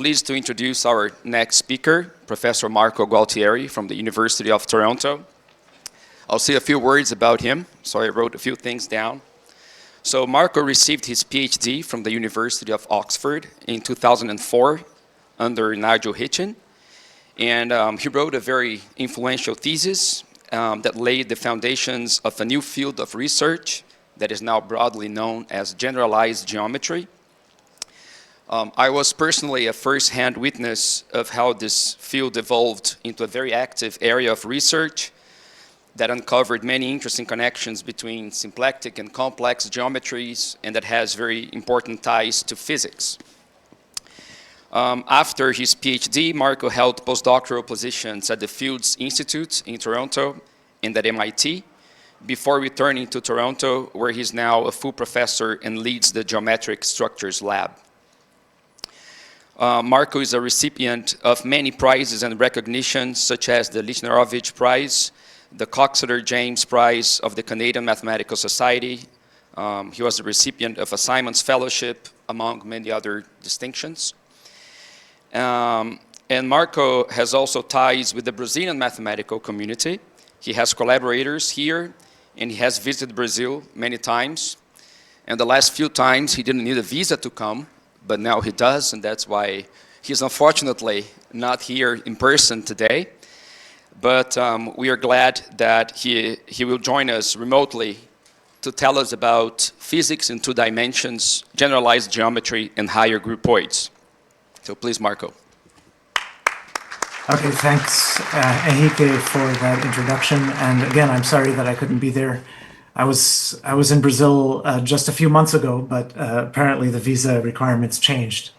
Pleased to introduce our next speaker, Professor Marco Gualtieri from the University of Toronto. I'll say a few words about him, so I wrote a few things down. So Marco received his PhD from the University of Oxford in 2004 under Nigel Hitchen, and he wrote a very influential thesis that laid the foundations of a new field of research that is now broadly known as generalized geometry. I was personally a first-hand witness of how this field evolved into a very active area of research that uncovered many interesting connections between symplectic and complex geometries, and that has very important ties to physics. After his PhD, Marco held postdoctoral positions at the Fields Institute in Toronto and at MIT, before returning to Toronto, where he's now a full professor and leads the Geometric Structures Lab. Marco is a recipient of many prizes and recognitions, such as the Lichnerovich Prize, the Coxeter James Prize of the Canadian Mathematical Society. He was the recipient of a Simons Fellowship, among many other distinctions. And Marco has also ties with the Brazilian mathematical community. He has collaborators here, and he has visited Brazil many times. And the last few times, he didn't need a visa to come, but now he does, and that's why he's unfortunately not here in person today. But we are glad that he will join us remotely to tell us about physics in 2 dimensions, generalized geometry, and higher groupoids. So please, Marco. Okay, thanks, Ehike, for that introduction. And again, I'm sorry that I couldn't be there. I was in Brazil just a few months ago, but apparently the visa requirements changed.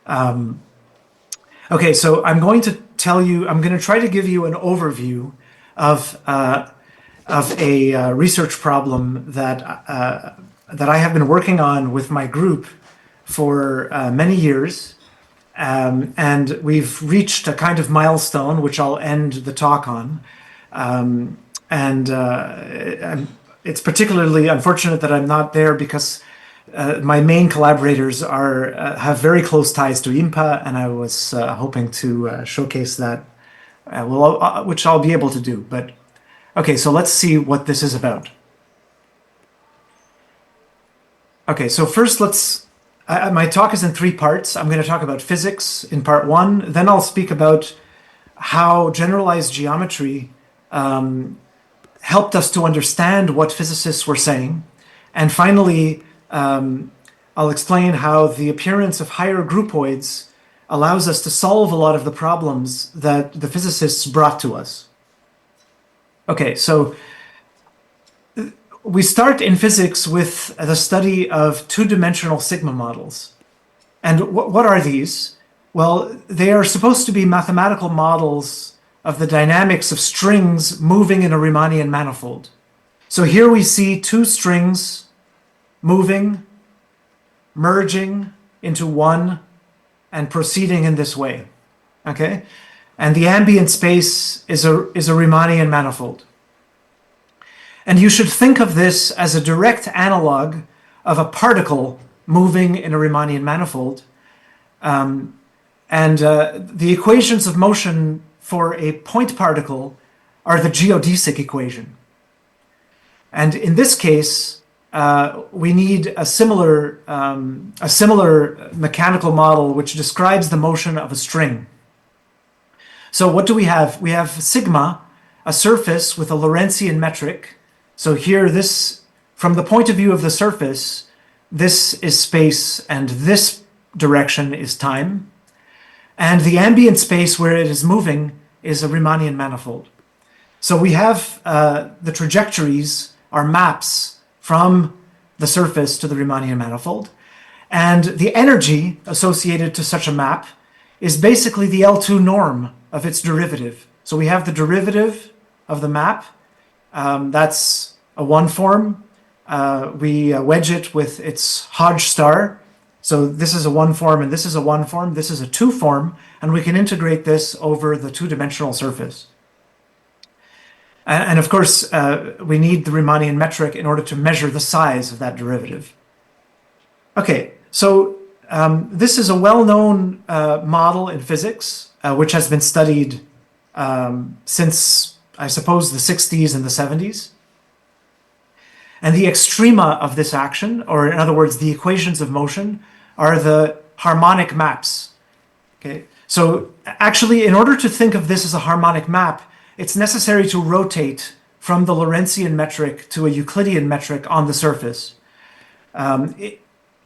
Okay, so I'm going to try to give you an overview of a research problem that I have been working on with my group for many years. And we've reached a kind of milestone, which I'll end the talk on. It's particularly unfortunate that I'm not there because my main collaborators have very close ties to IMPA, and I was hoping to showcase that, which I'll be able to do. But okay, so let's see what this is about. Okay, so first my talk is in 3 parts. I'm going to talk about physics in part 1. Then I'll speak about how generalized geometry helped us to understand what physicists were saying. And finally, I'll explain how the appearance of higher groupoids allows us to solve a lot of the problems that the physicists brought to us. Okay, so we start in physics with the study of 2-dimensional sigma models. And what are these? Well, they are supposed to be mathematical models of the dynamics of strings moving in a Riemannian manifold. So here we see 2 strings moving, merging into one, and proceeding in this way. Okay? And the ambient space is a Riemannian manifold. And you should think of this as a direct analog of a particle moving in a Riemannian manifold. The equations of motion for a point particle are the geodesic equation. And in this case, we need a similar mechanical model which describes the motion of a string. So what do we have? We have sigma, a surface with a Lorentzian metric. So here, from the point of view of the surface, this is space and this direction is time. And the ambient space where it is moving is a Riemannian manifold. So we have the trajectories are maps from the surface to the Riemannian manifold. And the energy associated to such a map is basically the L2 norm of its derivative. So we have the derivative of the map. That's a 1 form. We wedge it with its Hodge star. So this is a 1 form, and this is a 1 form. This is a 2 form, and we can integrate this over the 2-dimensional surface. And of course, we need the Riemannian metric in order to measure the size of that derivative. Okay, so this is a well-known model in physics, which has been studied since, I suppose, the 60s and the 70s. And the extrema of this action, or in other words, the equations of motion, are the harmonic maps. Okay, so actually, in order to think of this as a harmonic map, it's necessary to rotate from the Lorentzian metric to a Euclidean metric on the surface.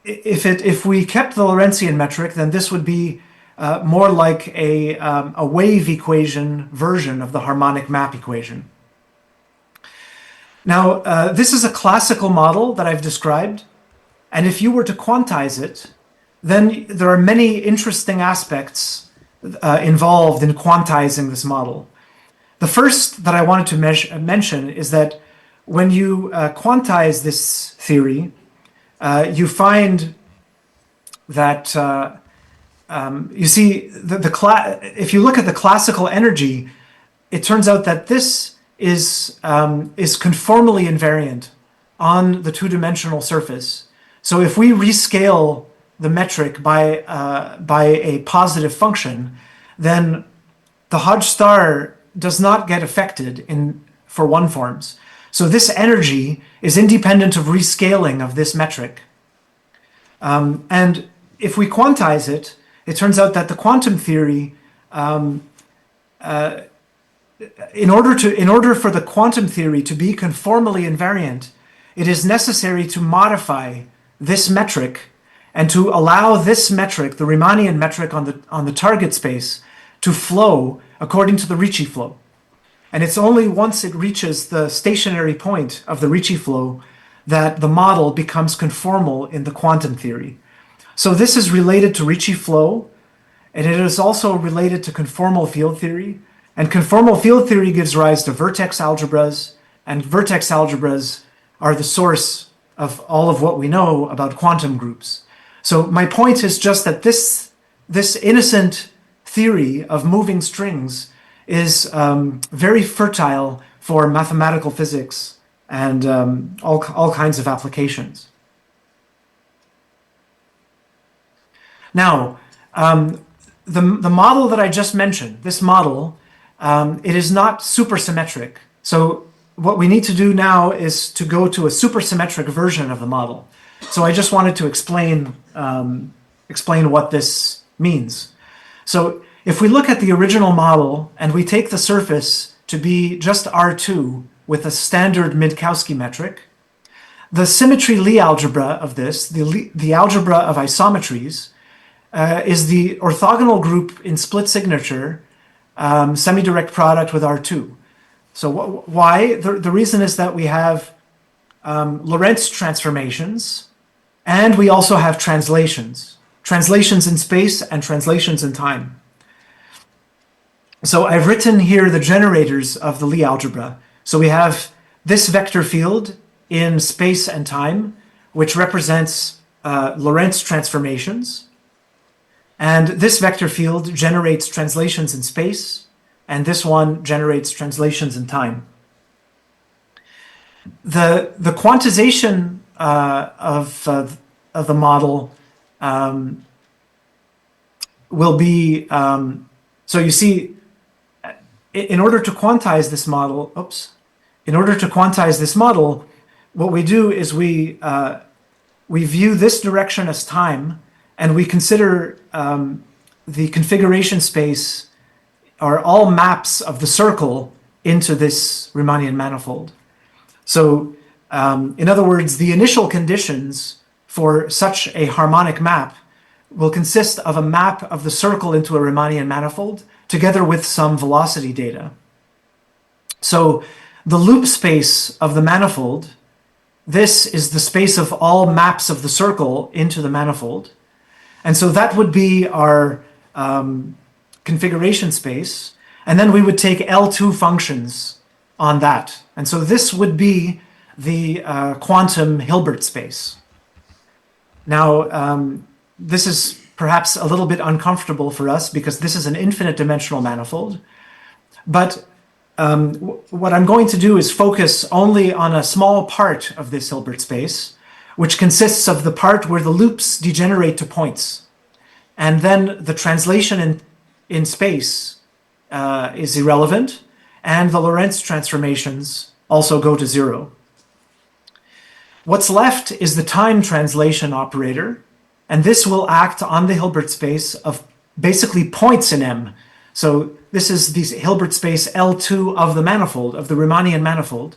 If we kept the Lorentzian metric, then this would be more like a wave equation version of the harmonic map equation. Now, this is a classical model that I've described, and if you were to quantize it, then there are many interesting aspects involved in quantizing this model. The first that I wanted to mention is that when you quantize this theory, you find that you see if you look at the classical energy, it turns out that this is conformally invariant on the two-dimensional surface. So if we rescale the metric by a positive function, then the Hodge star does not get affected for one forms. So this energy is independent of rescaling of this metric. And if we quantize it, it turns out that the quantum theory, in order for the quantum theory to be conformally invariant, it is necessary to modify this metric and to allow this metric, the Riemannian metric on the target space, to flow according to the Ricci flow. And it's only once it reaches the stationary point of the Ricci flow that the model becomes conformal in the quantum theory. So this is related to Ricci flow, and it is also related to conformal field theory. And conformal field theory gives rise to vertex algebras, and vertex algebras are the source of all of what we know about quantum groups. So my point is just that this innocent theory of moving strings is very fertile for mathematical physics and all kinds of applications. Now, the model that I just mentioned, this model, it is not supersymmetric. So what we need to do now is to go to a supersymmetric version of the model. So I just wanted to explain what this means. So if we look at the original model and we take the surface to be just R2 with a standard Minkowski metric, the symmetry Lie algebra of this, the algebra of isometries, is the orthogonal group in split signature semi-direct product with R2. So why? The reason is that we have Lorentz transformations, and we also have translations in space and translations in time. So I've written here the generators of the Lie algebra. So we have this vector field in space and time, which represents Lorentz transformations. And this vector field generates translations in space, and this one generates translations in time. The quantization of the model will be, so you see, in order to quantize this model, what we do is we view this direction as time, and we consider the configuration space are all maps of the circle into this Riemannian manifold. So in other words, the initial conditions for such a harmonic map will consist of a map of the circle into a Riemannian manifold together with some velocity data. So the loop space of the manifold, this is the space of all maps of the circle into the manifold. And so that would be our configuration space. And then we would take L2 functions on that. And so this would be the quantum Hilbert space. Now, this is perhaps a little bit uncomfortable for us because this is an infinite dimensional manifold. But what I'm going to do is focus only on a small part of this Hilbert space, which consists of the part where the loops degenerate to points. And then the translation in space is irrelevant, and the Lorentz transformations also go to 0. What's left is the time translation operator, and this will act on the Hilbert space of basically points in M. So this is the Hilbert space L2 of the manifold, of the Riemannian manifold.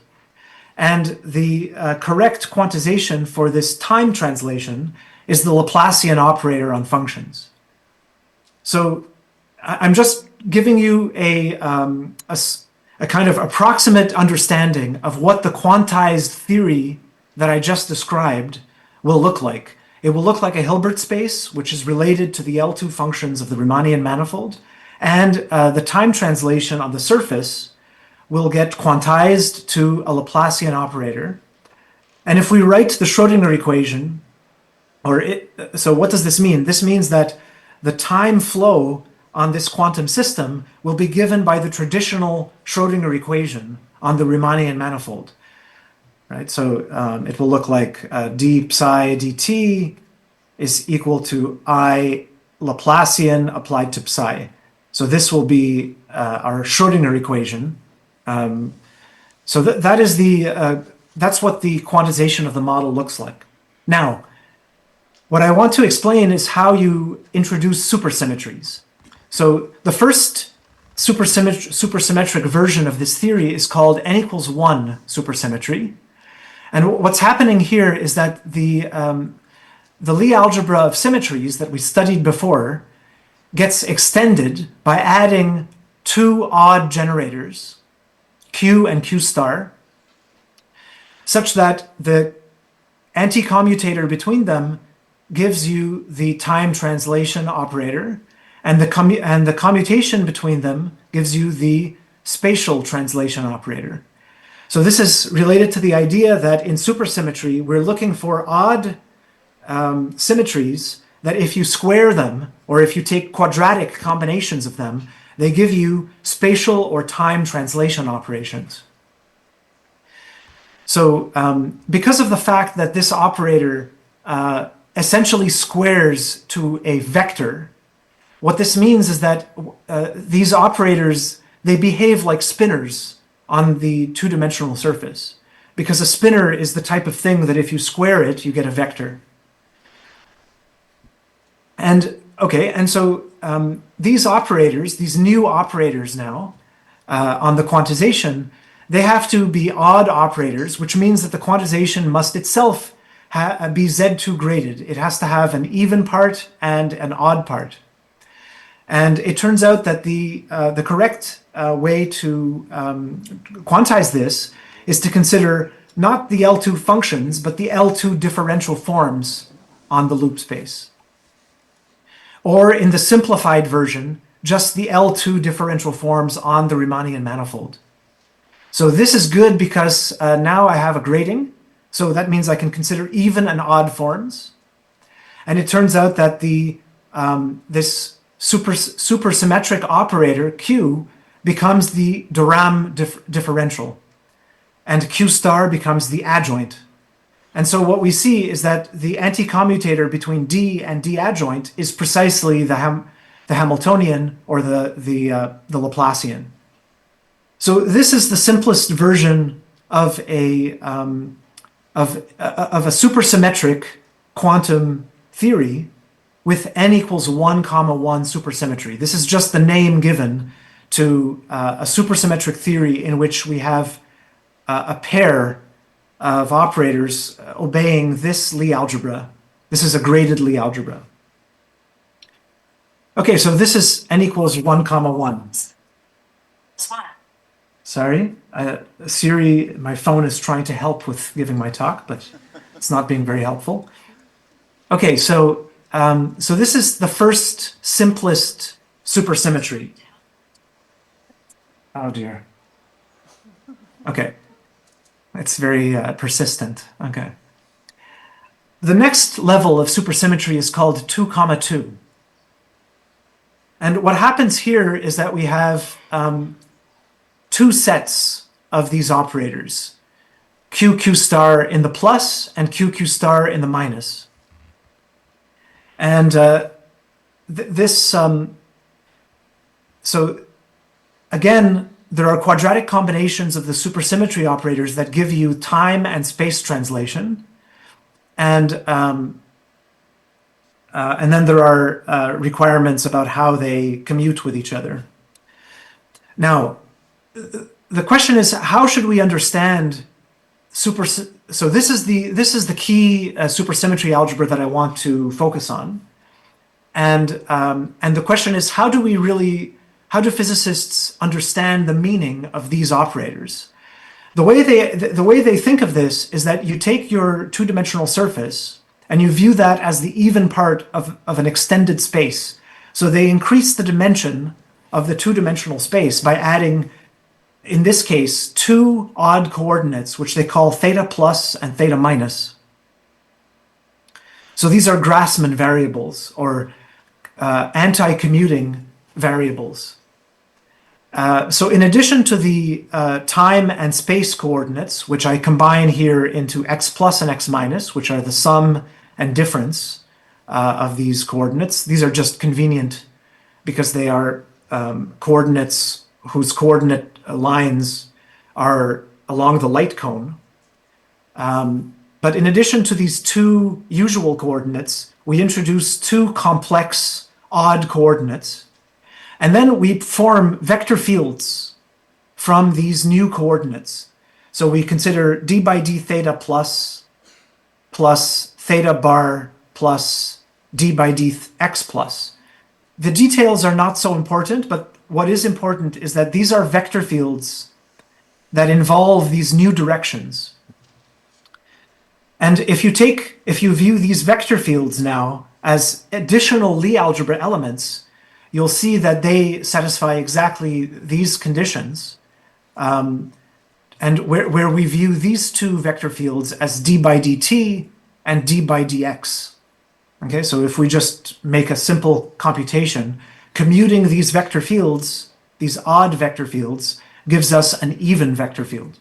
And the correct quantization for this time translation is the Laplacian operator on functions. So I'm just giving you a kind of approximate understanding of what the quantized theory that I just described will look like. It will look like a Hilbert space, which is related to the L2 functions of the Riemannian manifold, and the time translation on the surface will get quantized to a Laplacian operator. And if we write the Schrödinger equation, so what does this mean? This means that the time flow on this quantum system will be given by the traditional Schrödinger equation on the Riemannian manifold. Right, so it will look like d psi dt is equal to I Laplacian applied to psi. So this will be our Schrödinger equation. So that is that's what the quantization of the model looks like. Now, what I want to explain is how you introduce supersymmetries. So the first supersymmetric version of this theory is called n=1 supersymmetry. And what's happening here is that the Lie algebra of symmetries that we studied before gets extended by adding two odd generators, Q and Q star, such that the anti-commutator between them gives you the time translation operator, and the commutation between them gives you the spatial translation operator. So this is related to the idea that in supersymmetry, we're looking for odd symmetries that if you square them, or if you take quadratic combinations of them, they give you spatial or time translation operations. So because of the fact that this operator essentially squares to a vector, what this means is that these operators, they behave like spinors on the two-dimensional surface, because a spinor is the type of thing that if you square it, you get a vector. And okay, and so these operators, these new operators now on the quantization, they have to be odd operators, which means that the quantization must itself be Z2 graded. It has to have an even part and an odd part. And it turns out that the correct way to quantize this is to consider not the L2 functions, but the L2 differential forms on the loop space. Or in the simplified version, just the L2 differential forms on the Riemannian manifold. So this is good because now I have a grading. So that means I can consider even and odd forms. And it turns out that this supersymmetric operator Q becomes the de Rham differential, and Q star becomes the adjoint. And so what we see is that the anti-commutator between D and D adjoint is precisely the Hamiltonian or the Laplacian. So this is the simplest version of a supersymmetric quantum theory with n=1, 1 supersymmetry. This is just the name given to a supersymmetric theory in which we have a pair of operators obeying this Lie algebra. This is a graded Lie algebra. Okay, so this is n=1, 1. Sorry, Siri, my phone is trying to help with giving my talk, but it's not being very helpful. Okay, so this is the first simplest supersymmetry. Oh dear. Okay. It's very persistent. Okay. The next level of supersymmetry is called 2, 2. And what happens here is that we have two sets of these operators. QQ star in the plus and QQ star in the minus. And so again, there are quadratic combinations of the supersymmetry operators that give you time and space translation. And then there are requirements about how they commute with each other. Now, the question is, how should we understand so this is the key supersymmetry algebra that I want to focus on. And the question is, how do physicists understand the meaning of these operators? The way they think of this is that you take your two-dimensional surface and you view that as the even part of an extended space. So they increase the dimension of the two-dimensional space by adding, in this case, two odd coordinates, which they call theta plus and theta minus. So these are Grassmann variables, or anti-commuting variables. So in addition to the time and space coordinates, which I combine here into x plus and x minus, which are the sum and difference of these coordinates, these are just convenient because they are coordinates whose coordinate lines are along the light cone. But in addition to these two usual coordinates, we introduce two complex odd coordinates. And then we form vector fields from these new coordinates. So we consider d by d theta plus theta bar plus d by d x plus. The details are not so important, but what is important is that these are vector fields that involve these new directions. And if you view these vector fields now as additional Lie algebra elements, you'll see that they satisfy exactly these conditions. And where we view these two vector fields as d by dt and d by dx. Okay, so if we just make a simple computation, commuting these vector fields, these odd vector fields, gives us an even vector field.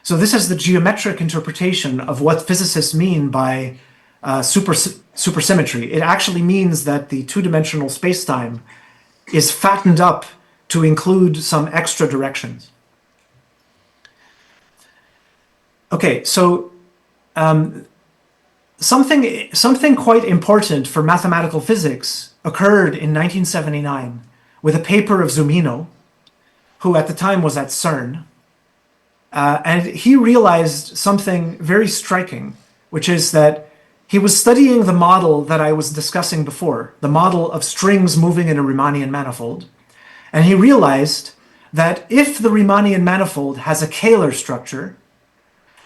So this is the geometric interpretation of what physicists mean by supersymmetry. It actually means that the two-dimensional spacetime is fattened up to include some extra directions. Okay, so something quite important for mathematical physics occurred in 1979 with a paper of Zumino, who at the time was at CERN. And he realized something very striking, which is that he was studying the model that I was discussing before, the model of strings moving in a Riemannian manifold. And he realized that if the Riemannian manifold has a Kähler structure,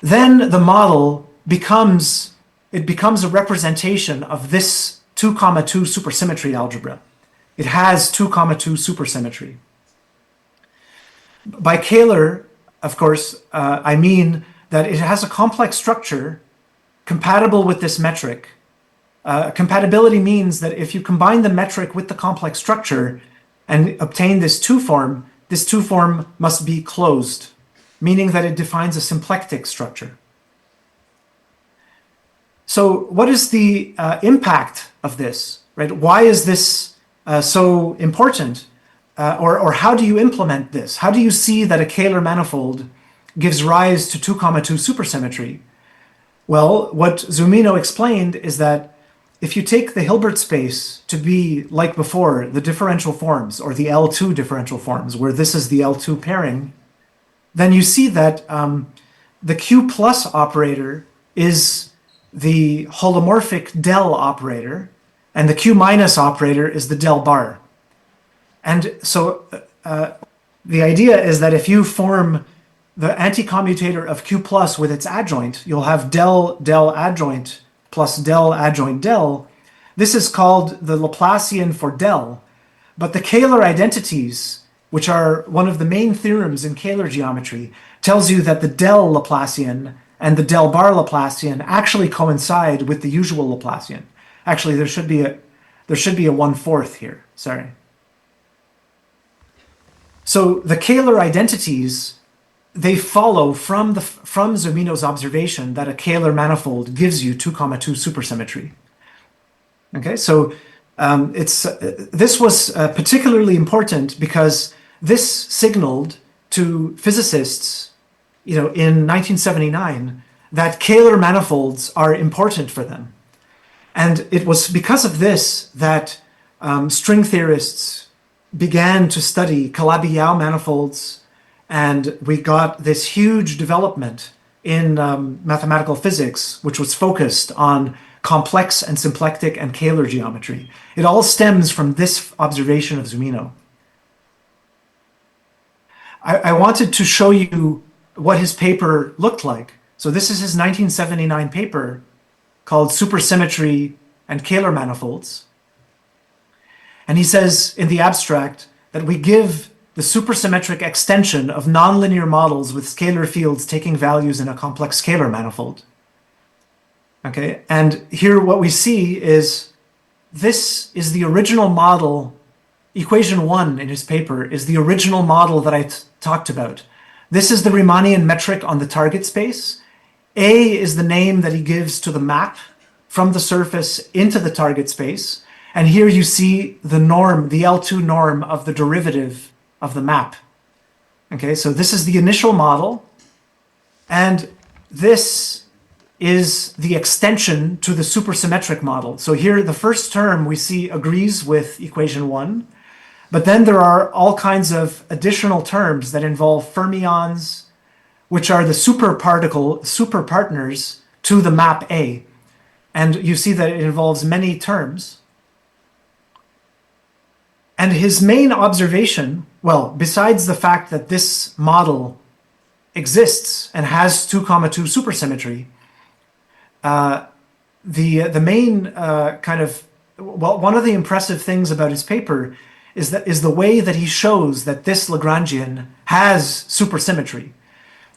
then the model becomes a representation of this 2,2 supersymmetry algebra. It has 2,2 supersymmetry. By Kähler, of course, I mean that it has a complex structure compatible with this metric. Compatibility means that if you combine the metric with the complex structure and obtain this 2 form must be closed, meaning that it defines a symplectic structure. So what is the impact of this, right? Why is this so important? Or how do you implement this? How do you see that a Kähler manifold gives rise to 2,2 supersymmetry? Well, what Zumino explained is that if you take the Hilbert space to be, like before, the differential forms, or the L2 differential forms, where this is the L2 pairing, then you see that the Q plus operator is the holomorphic del operator, and the Q minus operator is the del bar. And so the idea is that if you form the anticommutator of Q plus with its adjoint, you'll have del adjoint plus del adjoint del. This is called the Laplacian for del. But the Kähler identities, which are one of the main theorems in Kähler geometry, tells you that the del Laplacian and the del bar Laplacian actually coincide with the usual Laplacian. Actually, there should be a 1/4 here. Sorry. So the Kähler identities, they follow from Zumino's observation that a Kähler manifold gives you 2,2 supersymmetry. Okay, so this was particularly important because this signaled to physicists, in 1979, that Kähler manifolds are important for them. And it was because of this that string theorists began to study Calabi-Yau manifolds, and we got this huge development in mathematical physics, which was focused on complex and symplectic and Kähler geometry. It all stems from this observation of Zumino. I wanted to show you what his paper looked like. So this is his 1979 paper called Supersymmetry and Kähler Manifolds. And he says in the abstract that we give the supersymmetric extension of nonlinear models with scalar fields taking values in a complex scalar manifold. Okay, and here what we see is this is the original model. Equation 1 in his paper is the original model that I talked about. This is the Riemannian metric on the target space. A is the name that he gives to the map from the surface into the target space. And here you see the norm, the L2 norm of the derivative of the map. Okay, so this is the initial model. And this is the extension to the supersymmetric model. So here the first term we see agrees with equation 1. But then there are all kinds of additional terms that involve fermions, which are the super partners to the map A. And you see that it involves many terms. And his main observation, well, besides the fact that this model exists and has 2,2 supersymmetry, the main one of the impressive things about his paper is the way that he shows that this Lagrangian has supersymmetry.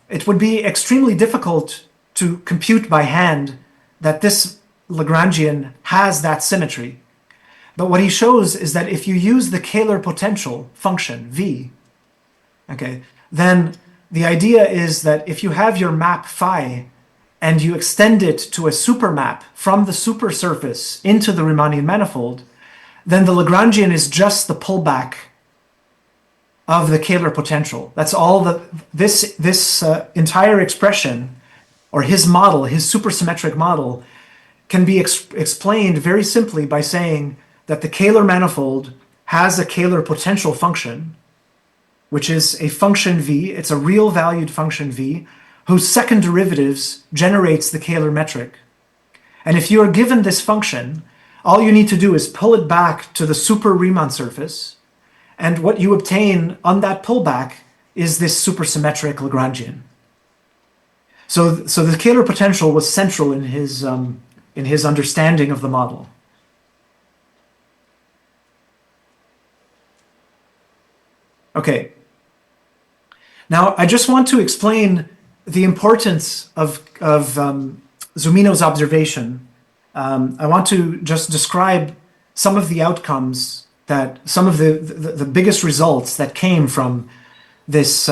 It would be extremely difficult to compute by hand that this Lagrangian has that symmetry. But what he shows is that if you use the Kähler potential function, V, okay, then the idea is that if you have your map phi and you extend it to a supermap from the supersurface into the Riemannian manifold, then the Lagrangian is just the pullback of the Kähler potential. That's all this entire expression, or his model, his supersymmetric model, can be explained very simply by saying that the Kähler manifold has a Kähler potential function, which is a function v, it's a real valued function v, whose second derivatives generates the Kähler metric. And if you are given this function, all you need to do is pull it back to the super Riemann surface, and what you obtain on that pullback is this supersymmetric Lagrangian. So the Kähler potential was central in his understanding of the model. Okay. Now I just want to explain the importance of Zumino's observation. I want to just describe some of the outcomes some of the biggest results that came from this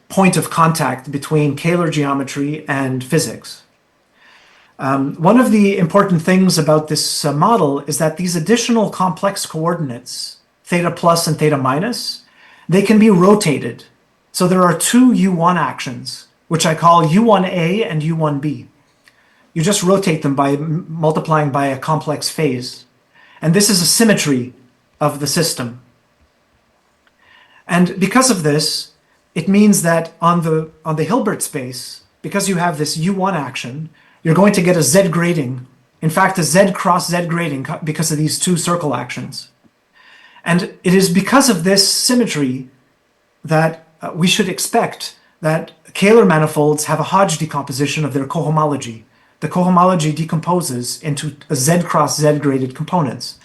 point of contact between Kähler geometry and physics. One of the important things about this model is that these additional complex coordinates, theta plus and theta minus, they can be rotated. So there are two U1 actions, which I call U1A and U1B. You just rotate them by multiplying by a complex phase. And this is a symmetry of the system. And because of this, it means that on the Hilbert space, because you have this U1 action, you're going to get a Z grading. In fact, a Z cross Z grading because of these two circle actions. And it is because of this symmetry that we should expect that Kähler manifolds have a Hodge decomposition of their cohomology. The cohomology decomposes into a Z cross Z graded components.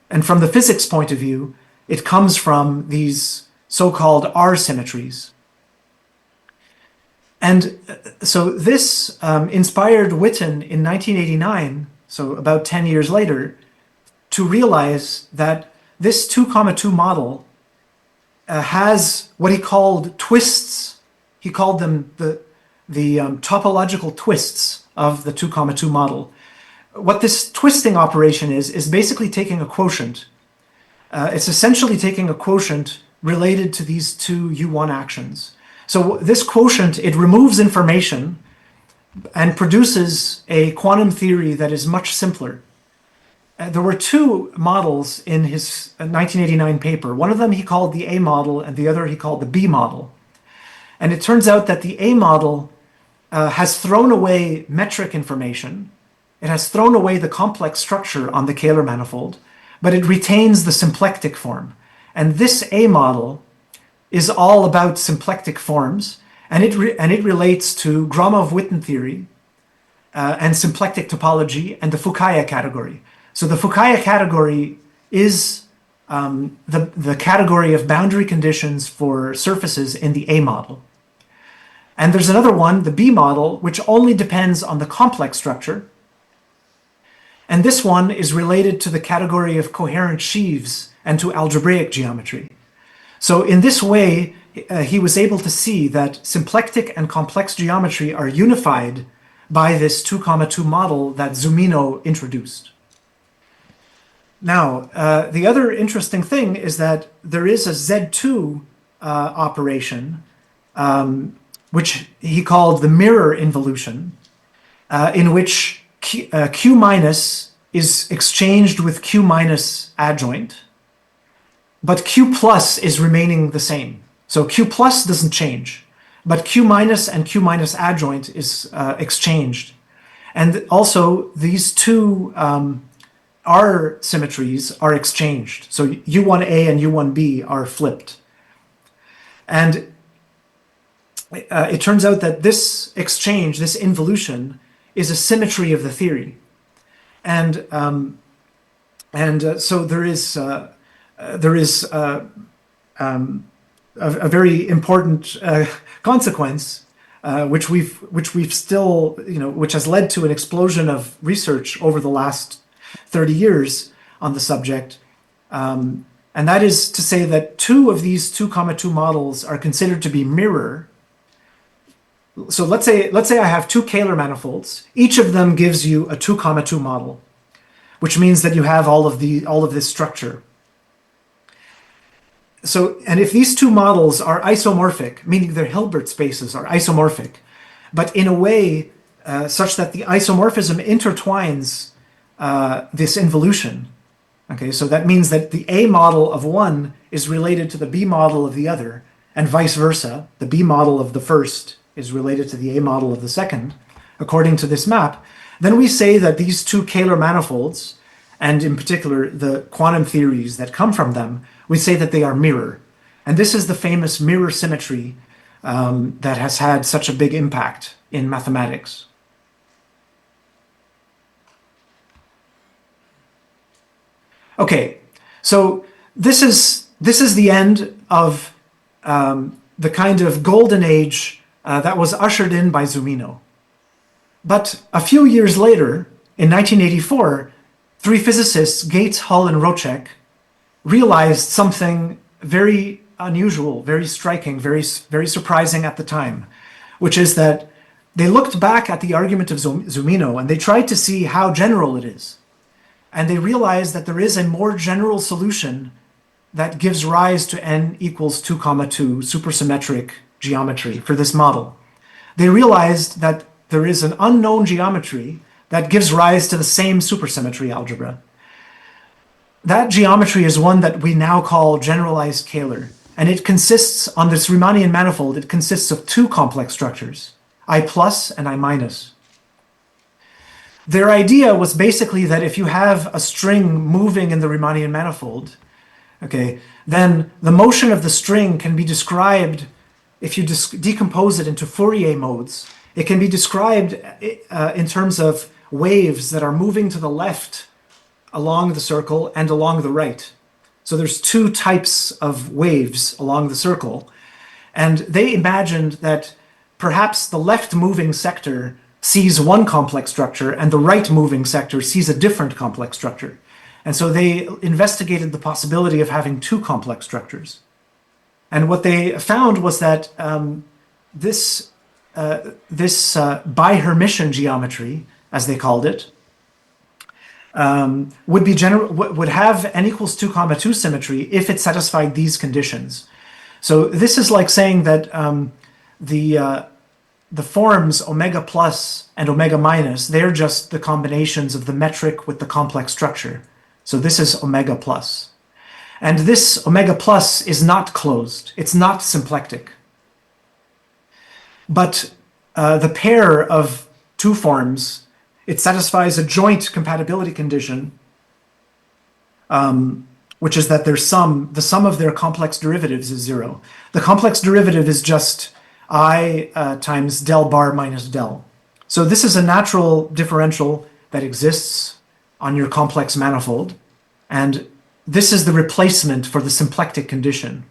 And from the physics point of view, it comes from these so-called R symmetries. And so this inspired Witten in 1989, so about 10 years later, to realize that this 2,2 model has what he called twists. He called them topological twists of the 2,2 model. What this twisting operation is basically taking a quotient. It's essentially taking a quotient related to these two U1 actions. So this quotient, it removes information and produces a quantum theory that is much simpler. There were two models in his 1989 paper. One of them he called the A model, and the other he called the B model. And it turns out that the A model has thrown away metric information. It has thrown away the complex structure on the Kähler manifold, but it retains the symplectic form. And this A model is all about symplectic forms, and it relates to Gromov-Witten theory and symplectic topology and the Fukaya category. So the Fukaya category is the category of boundary conditions for surfaces in the A model. And there's another one, the B model, which only depends on the complex structure. And this one is related to the category of coherent sheaves and to algebraic geometry. So in this way, he was able to see that symplectic and complex geometry are unified by this 2,2 model that Zumino introduced. Now, the other interesting thing is that there is a Z2 operation, which he called the mirror involution, in which Q minus is exchanged with Q minus adjoint, but Q plus is remaining the same. So Q plus doesn't change, but Q minus and Q minus adjoint is exchanged. And also these two R symmetries are exchanged. So U1A and U1B are flipped. And it turns out that this exchange, this involution, is a symmetry of the theory. And so there is a very important consequence, which we've still, which has led to an explosion of research over the last 30 years on the subject. And that is to say that two of these 2,2 models are considered to be mirror. So let's say I have two Kähler manifolds. Each of them gives you a 2,2 model, which means that you have all of this structure. So, and if these two models are isomorphic, meaning their Hilbert spaces are isomorphic, but in a way such that the isomorphism intertwines this involution. Okay, so that means that the A model of one is related to the B model of the other, and vice versa. The B model of the first is related to the A model of the second, according to this map. Then we say that these two Kähler manifolds, and in particular the quantum theories that come from them, we say that they are mirror. And this is the famous mirror symmetry that has had such a big impact in mathematics. Okay, so this is the end of the kind of golden age that was ushered in by Zumino. But a few years later, in 1984, three physicists, Gates, Hull, and Rocek, realized something very unusual, very striking, very surprising at the time, which is that they looked back at the argument of Zumino and they tried to see how general it is. And they realized that there is a more general solution that gives rise to n equals 2,2 supersymmetric geometry for this model. They realized that there is an unknown geometry that gives rise to the same supersymmetry algebra. That geometry is one that we now call generalized Kähler, and it consists, on this Riemannian manifold, it consists of two complex structures, I plus and I minus. Their idea was basically that if you have a string moving in the Riemannian manifold, okay, then the motion of the string can be described, if you decompose it into Fourier modes, it can be described in terms of waves that are moving to the left along the circle and along the right. So there's two types of waves along the circle. And they imagined that perhaps the left moving sector sees one complex structure and the right moving sector sees a different complex structure. And so they investigated the possibility of having two complex structures. And what they found was that this bi-Hermitian geometry, as they called it, would have n equals 2 comma 2 symmetry if it satisfied these conditions. So this is like saying that the forms omega plus and omega minus, they're just the combinations of the metric with the complex structure. So this is omega plus. And this omega plus is not closed. It's not symplectic. But the pair of two forms, it satisfies a joint compatibility condition, which is that the sum of their complex derivatives is 0. The complex derivative is just I times del bar minus del. So this is a natural differential that exists on your complex manifold, and this is the replacement for the symplectic condition.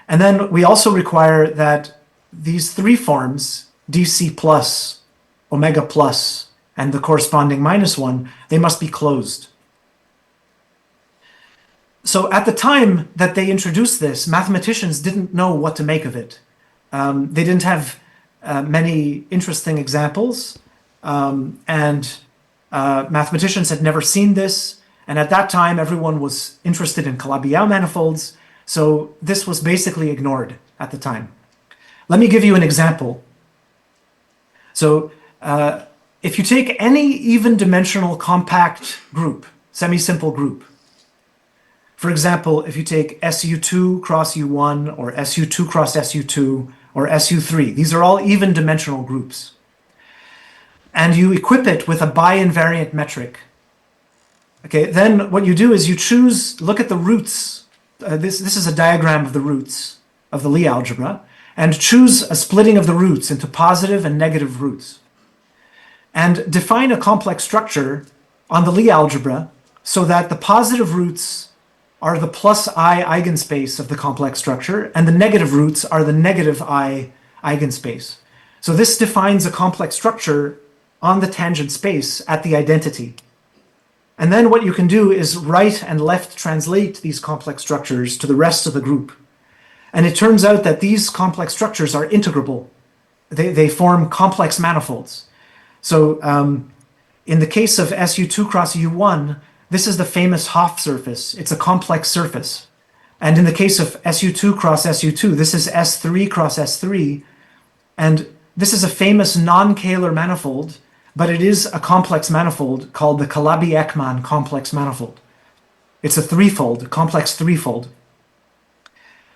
And then we also require that these three forms, dc plus, omega plus, and the corresponding minus one, they must be closed. So at the time that they introduced this, mathematicians didn't know what to make of it. They didn't have many interesting examples, and mathematicians had never seen this. And at that time, everyone was interested in Calabi-Yau manifolds, so this was basically ignored at the time. Let me give you an example. So if you take any even-dimensional compact group, semi-simple group, for example, if you take SU2 cross U1 or SU2 cross SU2 or SU3, these are all even-dimensional groups, and you equip it with a bi-invariant metric. Okay, then what you do is you choose, look at the roots. This is a diagram of the roots of the Lie algebra, and choose a splitting of the roots into positive and negative roots. And define a complex structure on the Lie algebra so that the positive roots are the plus I eigenspace of the complex structure, and the negative roots are the negative I eigenspace. So this defines a complex structure on the tangent space at the identity. And then what you can do is right and left translate these complex structures to the rest of the group. And it turns out that these complex structures are integrable. They form complex manifolds. So in the case of SU2 cross U1, this is the famous Hopf surface. It's a complex surface. And in the case of SU2 cross SU2, this is S3 cross S3. And this is a famous non-Kähler manifold, but it is a complex manifold called the Calabi-Ekman complex manifold. It's a threefold, complex threefold.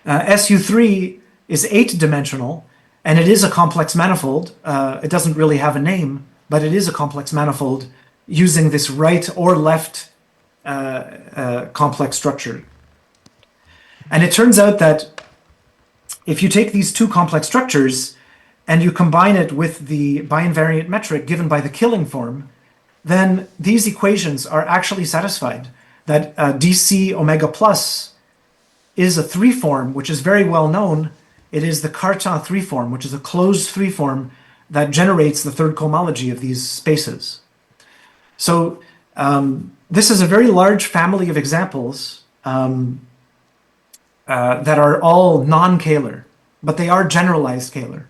SU3 is 8-dimensional, and it is a complex manifold. It doesn't really have a name, but it is a complex manifold using this right or left complex structure. And it turns out that if you take these two complex structures and you combine it with the bi-invariant metric given by the Killing form, then these equations are actually satisfied, that dc omega plus is a three form, which is very well known. It is the Cartan three form, which is a closed three form that generates the third cohomology of these spaces. So this is a very large family of examples that are all non-Kähler, but they are generalized Kähler.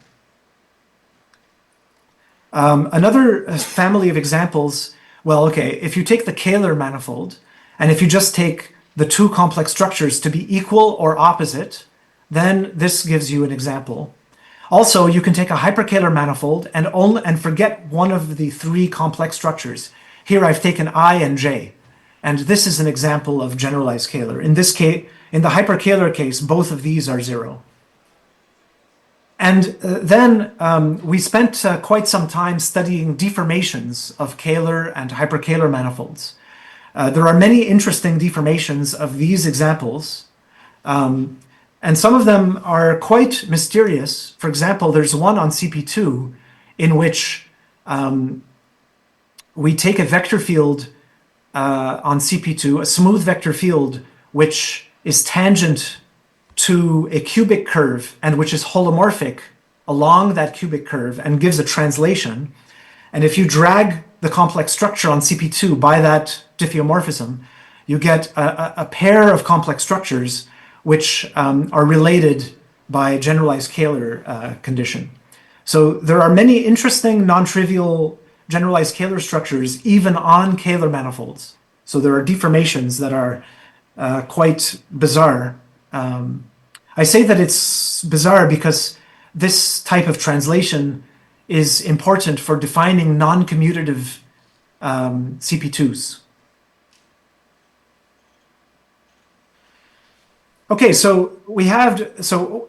Another family of examples, well, okay, if you take the Kähler manifold, and if you just take the two complex structures to be equal or opposite, then this gives you an example. Also, you can take a hyperkähler manifold and forget one of the three complex structures. Here I've taken I and J, and this is an example of generalized Kähler. In this case, in the hyperkähler case, both of these are 0. And then we spent quite some time studying deformations of Kähler and hyperkähler manifolds. There are many interesting deformations of these examples, and some of them are quite mysterious. For example, there's one on CP2 in which we take a vector field on CP2, a smooth vector field, which is tangent to a cubic curve and which is holomorphic along that cubic curve and gives a translation. And if you drag the complex structure on CP2 by that diffeomorphism, you get a pair of complex structures which are related by generalized Kähler condition. So there are many interesting non-trivial generalized Kähler structures even on Kähler manifolds. So there are deformations that are quite bizarre. I say that it's bizarre because this type of translation is important for defining non-commutative CP2s. Okay, so we have, so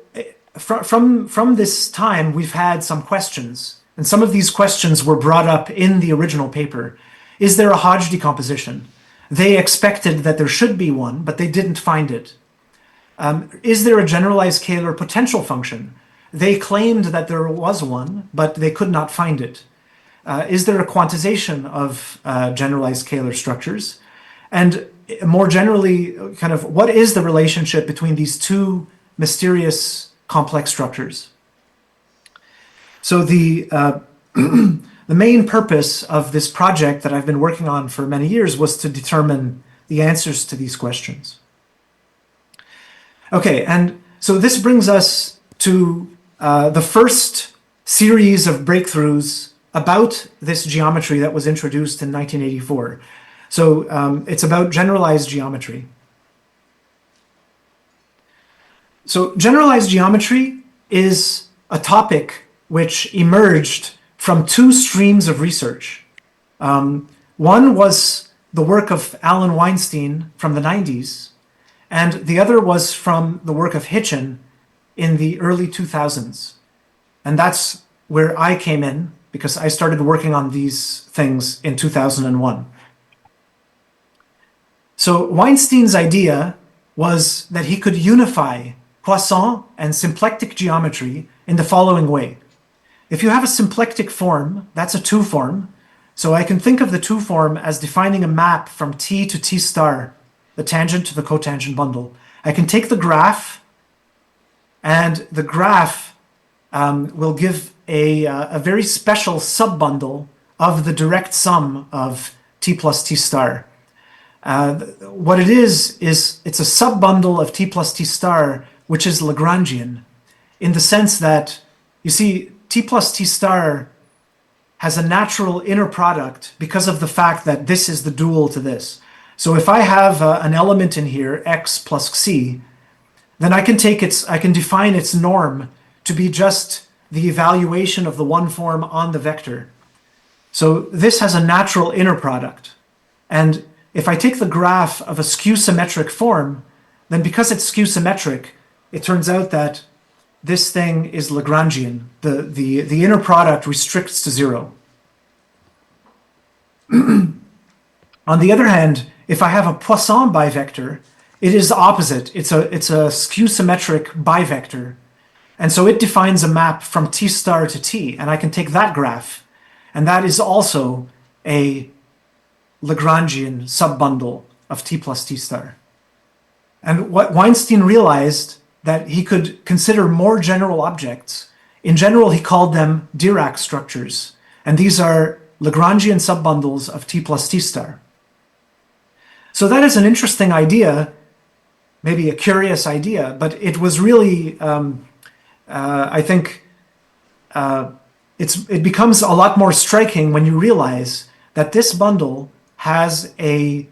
from this time, we've had some questions, and some of these questions were brought up in the original paper. Is there a Hodge decomposition? They expected that there should be one, but they didn't find it. Is there a generalized Kähler potential function? They claimed that there was one, but they could not find it. Is there a quantization of generalized Kähler structures? And more generally, kind of what is the relationship between these two mysterious complex structures? So the main purpose of this project that I've been working on for many years was to determine the answers to these questions. Okay, and so this brings us to the first series of breakthroughs about this geometry that was introduced in 1984. So it's about generalized geometry. So generalized geometry is a topic which emerged from two streams of research. One was the work of Alan Weinstein from the 90s, and the other was from the work of Hitchin in the early 2000s. And that's where I came in, because I started working on these things in 2001. So Weinstein's idea was that he could unify Poisson and symplectic geometry in the following way. If you have a symplectic form, that's a two form. So I can think of the two form as defining a map from T to T star, the tangent to the cotangent bundle. I can take the graph, and the graph will give a very special subbundle of the direct sum of T plus T star. What it is it's a subbundle of T plus T star, which is Lagrangian, in the sense that, you see, T plus T star has a natural inner product because of the fact that this is the dual to this. So if I have an element in here, x plus xi, then I can define its norm to be just the evaluation of the one form on the vector. So this has a natural inner product. And if I take the graph of a skew-symmetric form, then because it's skew-symmetric, it turns out that this thing is Lagrangian. The inner product restricts to zero. On the other hand, if I have a Poisson bivector, it is opposite. It's a skew-symmetric bivector. And so it defines a map from T star to T, and I can take that graph, and that is also a Lagrangian subbundle of T plus T star. And what Weinstein realized that he could consider more general objects. In general, he called them Dirac structures, and these are Lagrangian subbundles of T plus T star. So that is an interesting idea, maybe a curious idea, but it was really, I think, it becomes a lot more striking when you realize that this bundle has a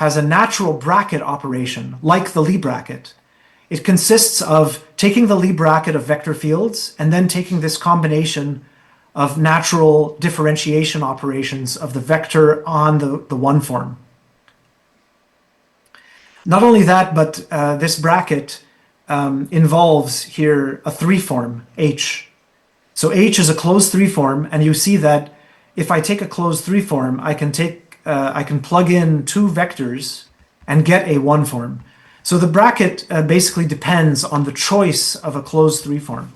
natural bracket operation, like the Lie bracket. It consists of taking the Lie bracket of vector fields and then taking this combination of natural differentiation operations of the vector on the one form. Not only that, but this bracket involves here a three form, H. So H is a closed three form, and you see that if I take a closed three form, I can plug in two vectors and get a one form. So the bracket basically depends on the choice of a closed three form.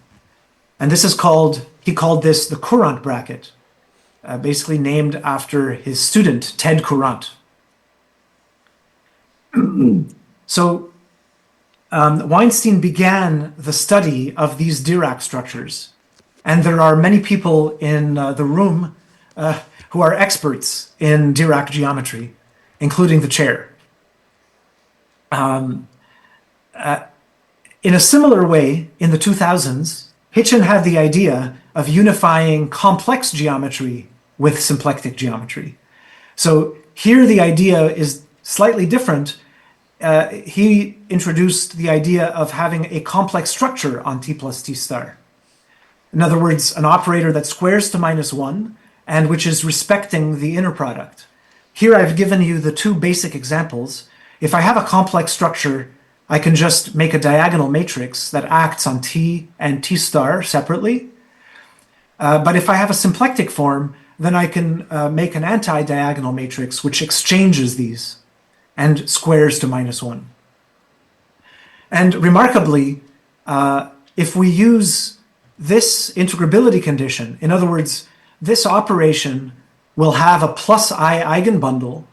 And this is he called this the Courant bracket, basically named after his student, Ted Courant. So Weinstein began the study of these Dirac structures. And there are many people in the room who are experts in Dirac geometry, including the chair. In a similar way, in the 2000s, Hitchin had the idea of unifying complex geometry with symplectic geometry. So here the idea is slightly different. He introduced the idea of having a complex structure on t plus t star. In other words, an operator that squares to -1 and which is respecting the inner product. Here I've given you the two basic examples. If I have a complex structure, I can just make a diagonal matrix that acts on t and t star separately. But if I have a symplectic form, then I can make an anti-diagonal matrix which exchanges these and squares to -1. And remarkably, if we use this integrability condition, in other words, this operation will have a plus I eigenbundle,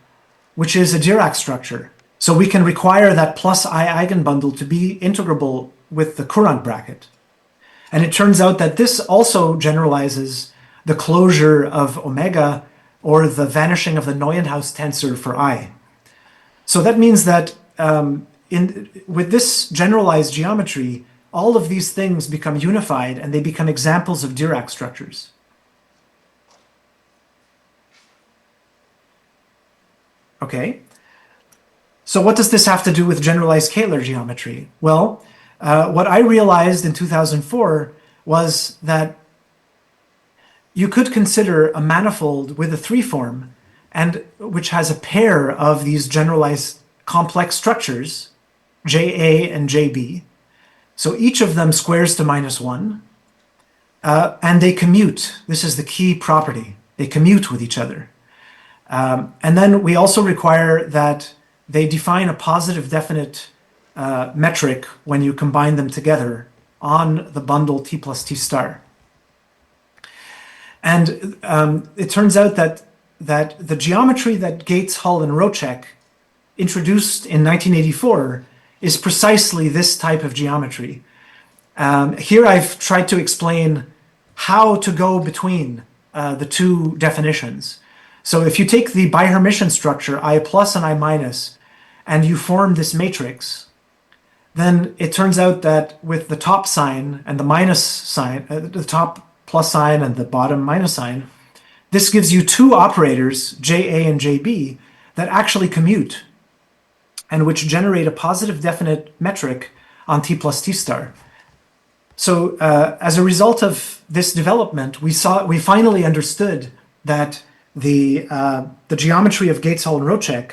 which is a Dirac structure. So we can require that plus I eigenbundle to be integrable with the Courant bracket. And it turns out that this also generalizes the closure of omega or the vanishing of the Neuenhaus tensor for I. So that means that with this generalized geometry, all of these things become unified and they become examples of Dirac structures. Okay, so what does this have to do with generalized Kähler geometry? Well, what I realized in 2004 was that you could consider a manifold with a three-form and which has a pair of these generalized complex structures, JA and JB. So each of them squares to -1, and they commute. This is the key property. They commute with each other. And then we also require that they define a positive definite metric when you combine them together on the bundle t plus t star. And it turns out that the geometry that Gates, Hull, and Rocek introduced in 1984 is precisely this type of geometry. Here I've tried to explain how to go between the two definitions. So if you take the bihermitian structure I plus and I minus and you form this matrix, then it turns out that with the top sign and the minus sign, the top plus sign and the bottom minus sign, this gives you two operators, JA and JB, that actually commute and which generate a positive definite metric on t plus t star. So as a result of this development, we finally understood that the geometry of Gates, Hull, and Rocek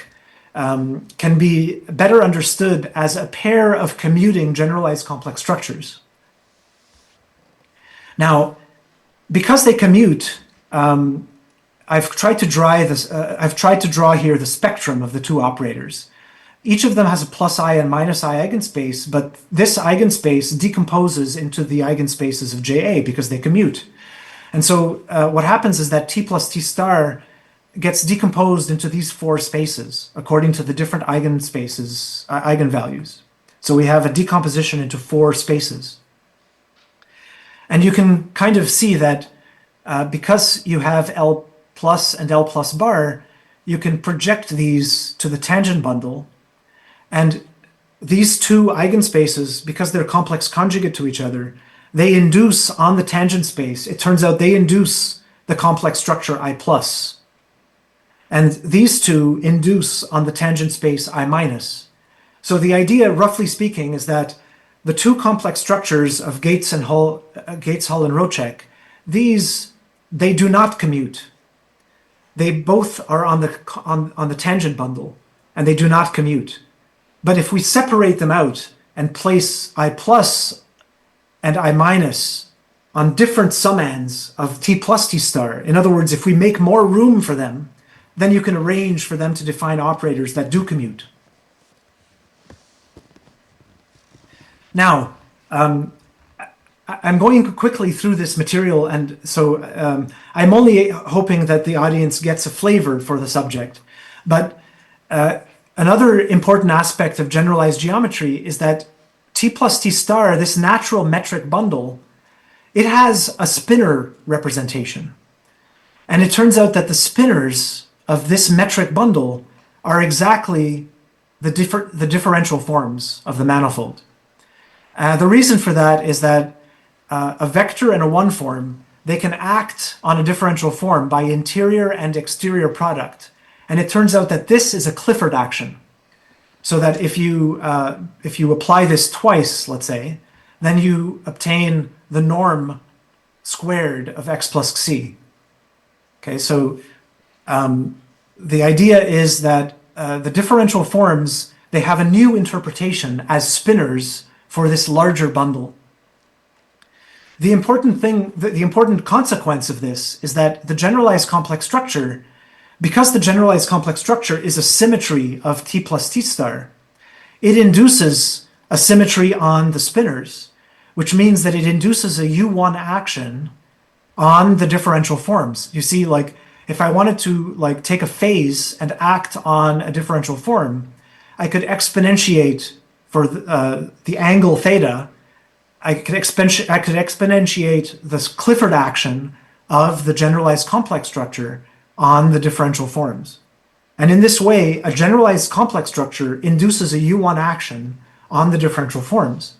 can be better understood as a pair of commuting generalized complex structures. Now, because they commute, I've tried to draw here the spectrum of the two operators. Each of them has a plus I and minus I eigenspace, but this eigenspace decomposes into the eigenspaces of JA because they commute. And so what happens is that t plus t star gets decomposed into these four spaces according to the different eigenspaces, eigenvalues. So we have a decomposition into four spaces. And you can kind of see that because you have L plus and L plus bar, you can project these to the tangent bundle. And these two eigenspaces, because they're complex conjugate to each other, they induce on the tangent space, it turns out they induce the complex structure I plus. And these two induce on the tangent space I minus. So the idea, roughly speaking, is that the two complex structures of Gates, Hull, and Rocek, they do not commute. They both are on the tangent bundle, and they do not commute. But if we separate them out and place I plus and I minus on different summands of t plus t star, in other words, if we make more room for them, then you can arrange for them to define operators that do commute. Now, I'm going quickly through this material, and so I'm only hoping that the audience gets a flavor for the subject. But another important aspect of generalized geometry is that t plus t star, this natural metric bundle, it has a spinor representation. And it turns out that the spinors of this metric bundle are exactly the differential forms of the manifold. The reason for that is that a vector and a one form they can act on a differential form by interior and exterior product. And it turns out that this is a Clifford action. So that if you apply this twice, let's say, then you obtain the norm squared of x plus c. Okay, so the idea is that the differential forms, they have a new interpretation as spinors for this larger bundle. The important consequence of this is that the generalized complex structure, because the generalized complex structure is a symmetry of T plus T star, it induces a symmetry on the spinors, which means that it induces a U1 action on the differential forms. You see, like, if I wanted to like take a phase and act on a differential form, I could exponentiate for the angle theta. I could exponentiate this Clifford action of the generalized complex structure on the differential forms. And in this way, a generalized complex structure induces a U1 action on the differential forms.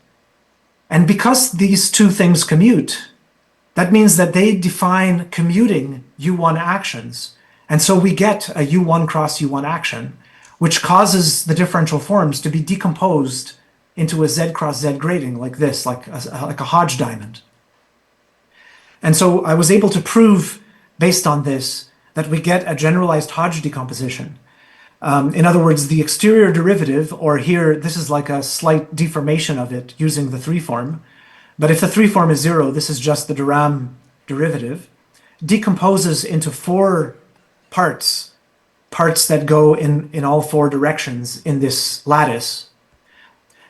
And because these two things commute, that means that they define commuting U1 actions. And so we get a U1 cross U1 action, which causes the differential forms to be decomposed into a Z cross Z grading like this, like a Hodge diamond. And so I was able to prove, based on this, that we get a generalized Hodge decomposition. In other words, the exterior derivative, or here, this is like a slight deformation of it using the 3 form. But if the 3 form is 0, this is just the de Rham derivative, decomposes into 4 parts that go in all 4 directions in this lattice.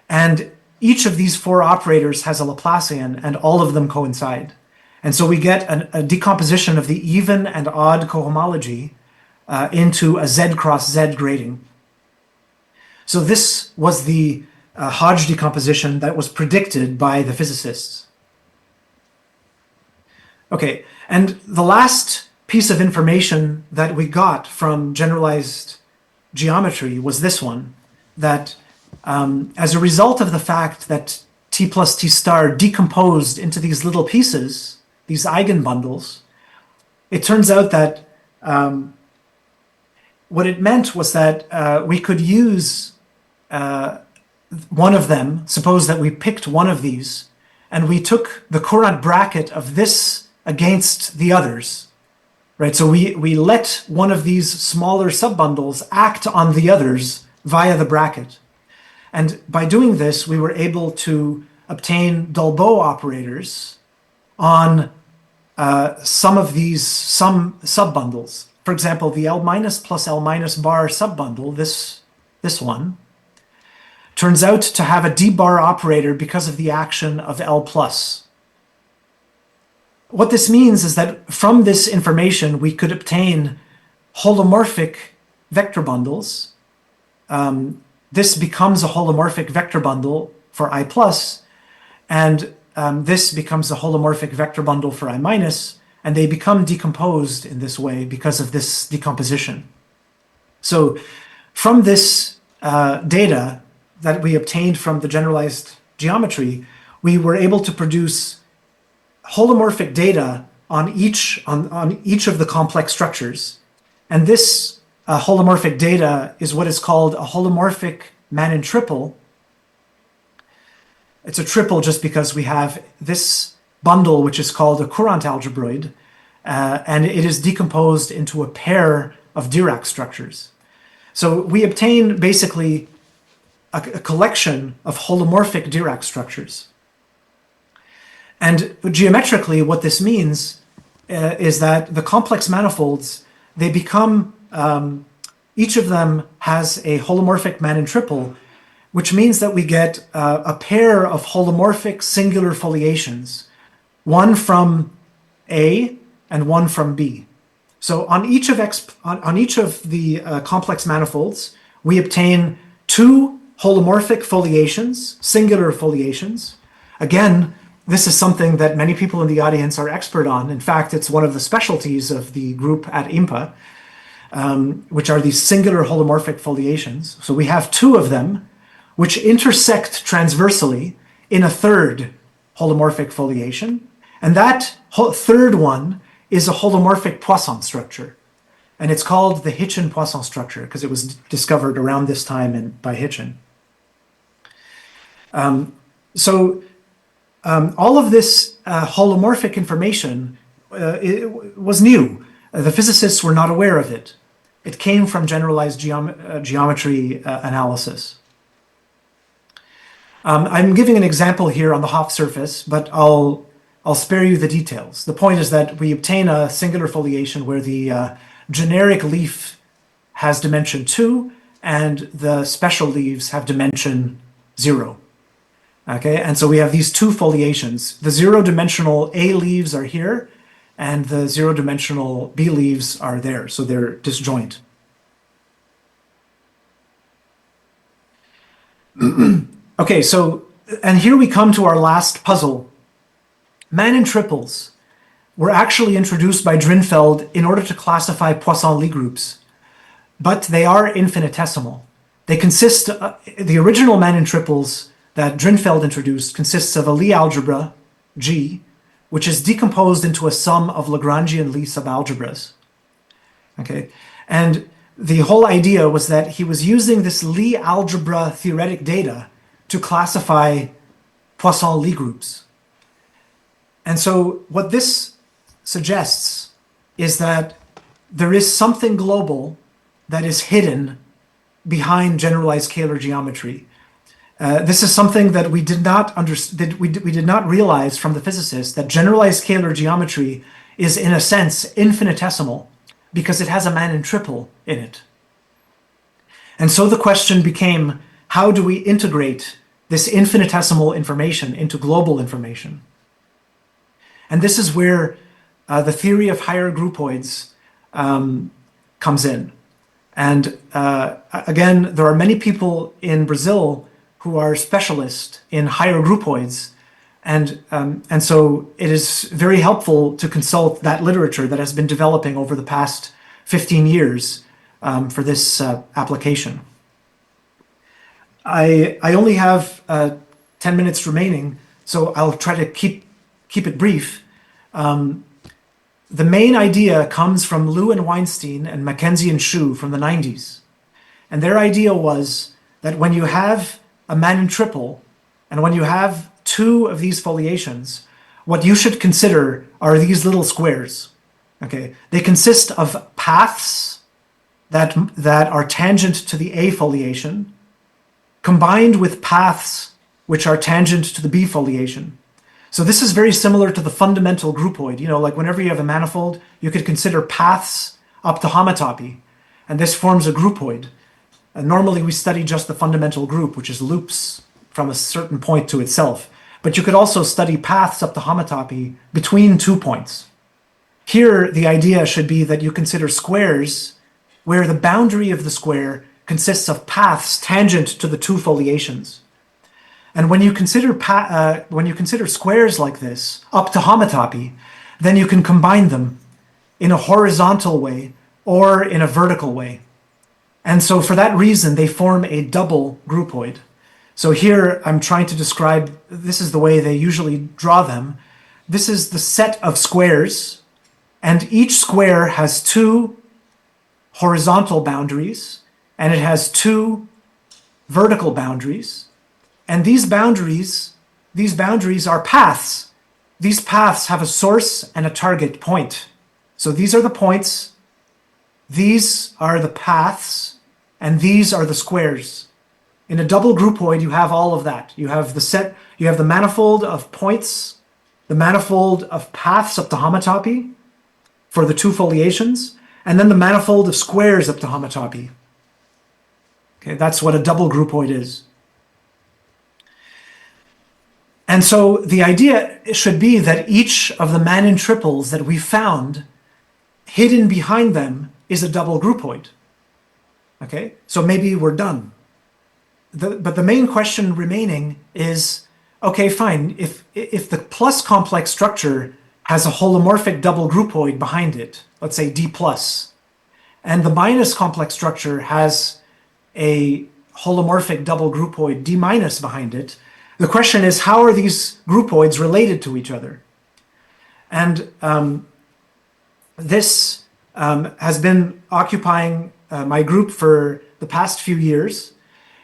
And each of these 4 operators has a Laplacian, and all of them coincide. And so we get a decomposition of the even and odd cohomology into a Z cross Z grading. So this was the Hodge decomposition that was predicted by the physicists. Okay, and the last piece of information that we got from generalized geometry was this one, that as a result of the fact that T plus T star decomposed into these little pieces, these eigenbundles, it turns out that what it meant was that we could use one of them. Suppose that we picked one of these and we took the Courant bracket of this against the others, right? So we let one of these smaller subbundles act on the others via the bracket. And by doing this, we were able to obtain Dolbeau operators on some of these subbundles. For example, the L minus plus L minus bar subbundle, this one, turns out to have a D bar operator because of the action of L plus. What this means is that from this information, we could obtain holomorphic vector bundles. This becomes a holomorphic vector bundle for I plus, and this becomes a holomorphic vector bundle for I minus, and they become decomposed in this way because of this decomposition. So from this data that we obtained from the generalized geometry, we were able to produce holomorphic data on each of the complex structures. And this holomorphic data is what is called a holomorphic Manin triple. It's a triple just because we have this bundle, which is called a Courant algebroid, and it is decomposed into a pair of Dirac structures. So we obtain basically a collection of holomorphic Dirac structures. And geometrically, what this means is that the complex manifolds, they become, each of them has a holomorphic Manin triple, which means that we get a pair of holomorphic singular foliations, one from A and one from B. So on each of the complex manifolds, we obtain 2 holomorphic foliations, singular foliations. Again, this is something that many people in the audience are expert on. In fact, it's one of the specialties of the group at IMPA, which are these singular holomorphic foliations. So we have 2 of them, which intersect transversally in a third holomorphic foliation. And that third one is a holomorphic Poisson structure. And it's called the Hitchin-Poisson structure because it was discovered around this time by Hitchin. All of this holomorphic information was new. The physicists were not aware of it. It came from generalized geometry analysis. I'm giving an example here on the Hopf surface, but I'll spare you the details. The point is that we obtain a singular foliation where the generic leaf has dimension 2 and the special leaves have dimension 0. Okay, and so we have these two foliations. The zero-dimensional A leaves are here, and the zero-dimensional B leaves are there, so they're disjoint. Okay, so, and here we come to our last puzzle. Manin triples were actually introduced by Drinfeld in order to classify Poisson Lie groups, but they are infinitesimal. They consist, the original Manin triples that Drinfeld introduced consists of a Lie algebra, G, which is decomposed into a sum of Lagrangian Lie subalgebras. Okay, and the whole idea was that he was using this Lie algebra theoretic data to classify Poisson Lie groups. And so what this suggests is that there is something global that is hidden behind generalized scalar geometry. This is something that we did not we did not realize from the physicists, that generalized scalar geometry is in a sense infinitesimal because it has a Manin triple in it. And so the question became, how do we integrate this infinitesimal information into global information? And this is where the theory of higher groupoids comes in. And again, there are many people in Brazil who are specialists in higher groupoids. And so it is very helpful to consult that literature that has been developing over the past 15 years for this application. I only have 10 minutes remaining, so I'll try to keep it brief. The main idea comes from Liu and Weinstein and Mackenzie and Shu from the 90s. And their idea was that when you have a Manin triple, and when you have two of these foliations, what you should consider are these little squares. Okay, they consist of paths that are tangent to the A foliation, combined with paths which are tangent to the B foliation. So this is very similar to the fundamental groupoid. You know, like whenever you have a manifold, you could consider paths up to homotopy, and this forms a groupoid. And normally we study just the fundamental group, which is loops from a certain point to itself. But you could also study paths up to homotopy between 2 points. Here, the idea should be that you consider squares where the boundary of the square consists of paths tangent to the two foliations. And when you consider squares like this up to homotopy, then you can combine them in a horizontal way or in a vertical way. And so for that reason, they form a double groupoid. So here I'm trying to describe, this is the way they usually draw them. This is the set of squares, and each square has two horizontal boundaries, and it has two vertical boundaries. And these boundaries are paths. These paths have a source and a target point. So these are the points, these are the paths, and these are the squares. In a double groupoid, you have all of that. You have the manifold of points, the manifold of paths up to homotopy for the two foliations, and then the manifold of squares up to homotopy. Okay, that's what a double groupoid is. And so the idea should be that each of the Manin triples that we found, hidden behind them, is a double groupoid. Okay, so maybe we're done. But the main question remaining is, okay, fine, if the plus complex structure has a holomorphic double groupoid behind it, let's say D+, and the minus complex structure has a holomorphic double groupoid D- behind it, the question is, how are these groupoids related to each other? And this has been occupying my group for the past few years.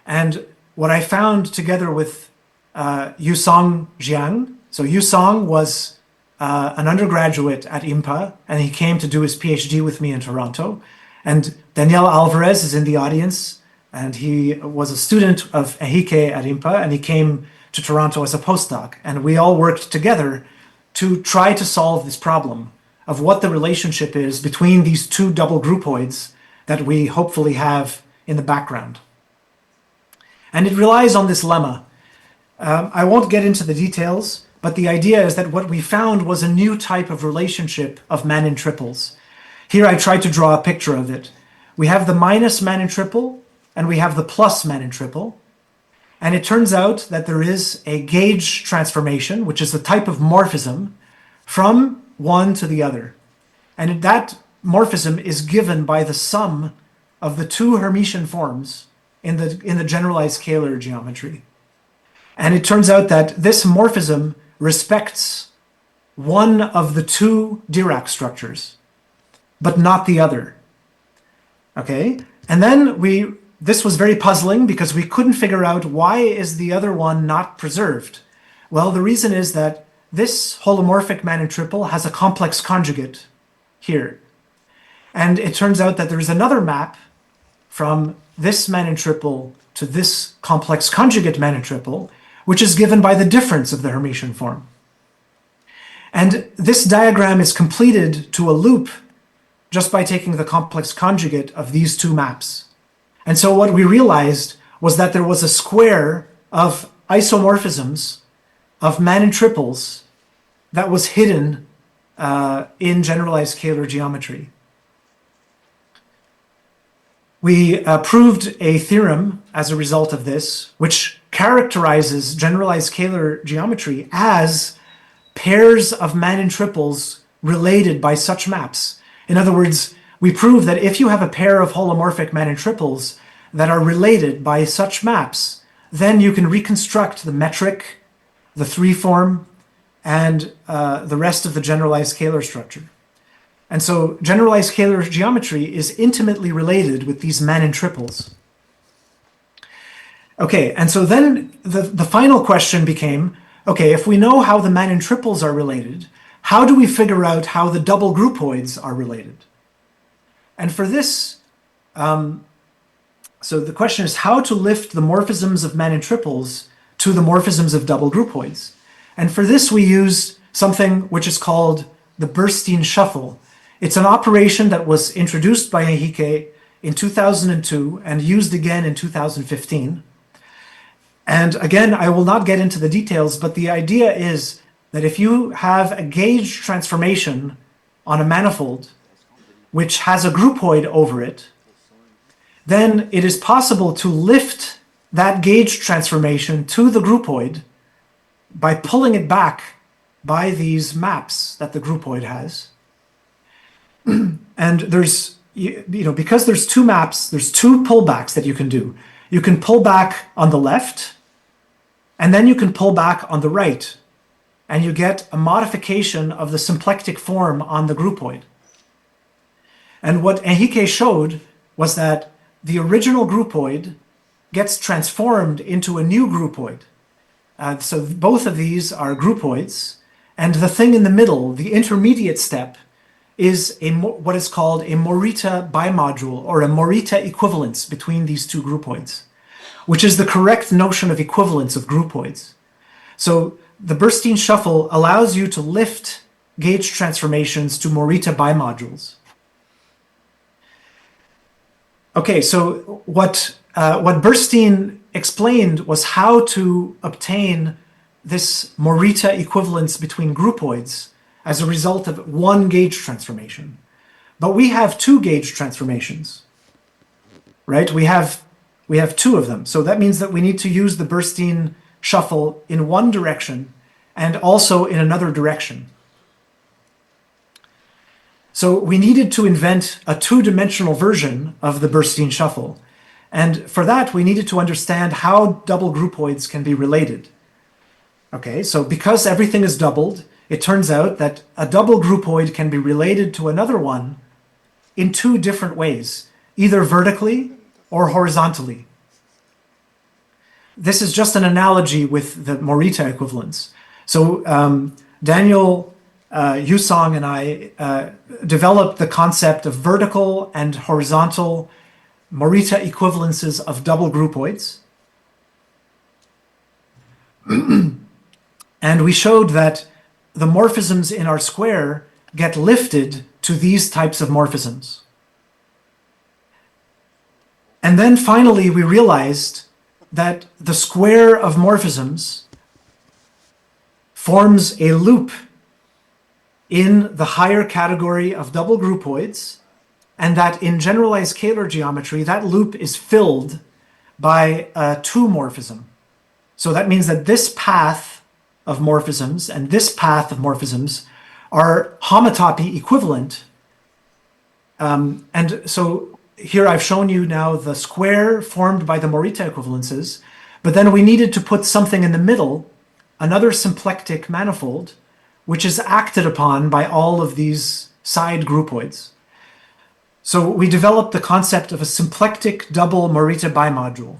And what I found together with Yusong Jiang, so Yusong was an undergraduate at IMPA, and he came to do his PhD with me in Toronto. And Daniel Alvarez is in the audience, and he was a student of Ehike at IMPA, and he came to Toronto as a postdoc. And we all worked together to try to solve this problem of what the relationship is between these two double groupoids that we hopefully have in the background. And it relies on this lemma. I won't get into the details, but the idea is that what we found was a new type of relationship of Manin triples. Here I tried to draw a picture of it. We have the minus Manin triple, and we have the plus Manin triple. And it turns out that there is a gauge transformation, which is the type of morphism, from one to the other. And that morphism is given by the sum of the two Hermitian forms in the generalized scalar geometry. And it turns out that this morphism respects one of the two Dirac structures, but not the other. Okay? And then this was very puzzling because we couldn't figure out why is the other one not preserved. Well, the reason is that this holomorphic Manin triple has a complex conjugate here. And it turns out that there is another map from this Manin triple to this complex conjugate Manin triple, which is given by the difference of the Hermitian form. And this diagram is completed to a loop just by taking the complex conjugate of these two maps. And so what we realized was that there was a square of isomorphisms of Manin triples that was hidden in generalized scalar geometry. We proved a theorem as a result of this, which characterizes generalized scalar geometry as pairs of Manin triples related by such maps. In other words, we prove that if you have a pair of holomorphic Manin triples that are related by such maps, then you can reconstruct the metric, the three form, and the rest of the generalized scalar structure. And so generalized scalar geometry is intimately related with these Manin triples. Okay, and so then the final question became, okay, if we know how the Manin triples are related, how do we figure out how the double groupoids are related? And for this, so the question is how to lift the morphisms of Manin triples to the morphisms of double groupoids. And for this, we use something which is called the Bernstein shuffle. It's an operation that was introduced by Ehike in 2002 and used again in 2015. And again, I will not get into the details, but the idea is that if you have a gauge transformation on a manifold which has a groupoid over it, then it is possible to lift that gauge transformation to the groupoid by pulling it back by these maps that the groupoid has. And there's, because there's two maps, there's two pullbacks that you can do. You can pull back on the left, and then you can pull back on the right, and you get a modification of the symplectic form on the groupoid. And what Ehike showed was that the original groupoid gets transformed into a new groupoid. So both of these are groupoids, and the thing in the middle, the intermediate step, is what is called a Morita bimodule, or a Morita equivalence between these two groupoids, which is the correct notion of equivalence of groupoids. So the Bernstein shuffle allows you to lift gauge transformations to Morita bimodules. Okay, so what Bernstein explained was how to obtain this Morita equivalence between groupoids as a result of one gauge transformation. But we have two gauge transformations, right? We have two of them. So that means that we need to use the Bernstein shuffle in one direction and also in another direction. So we needed to invent a two-dimensional version of the Bernstein shuffle. And for that, we needed to understand how double groupoids can be related. Okay, so because everything is doubled, it turns out that a double groupoid can be related to another one in two different ways, either vertically or horizontally. This is just an analogy with the Morita equivalence. So Daniel Yusong and I developed the concept of vertical and horizontal Morita equivalences of double groupoids. And we showed that the morphisms in our square get lifted to these types of morphisms. And then finally, we realized that the square of morphisms forms a loop in the higher category of double groupoids, and that in generalized Kähler geometry, that loop is filled by a two morphism. So that means that this path of morphisms and this path of morphisms are homotopy equivalent. And so here I've shown you now the square formed by the Morita equivalences, but then we needed to put something in the middle, another symplectic manifold, which is acted upon by all of these side groupoids. So we developed the concept of a symplectic double Morita bimodule.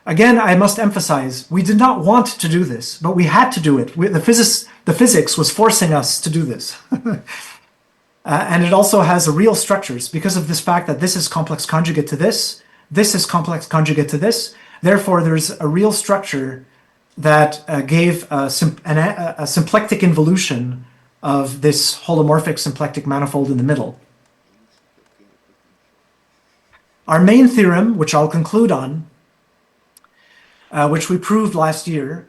Again, I must emphasize, we did not want to do this, but we had to do it. The physics was forcing us to do this. And it also has real structures because of this fact that this is complex conjugate to this is complex conjugate to this. Therefore, there's a real structure that gave a symplectic involution of this holomorphic symplectic manifold in the middle. Our main theorem, which I'll conclude on, which we proved last year,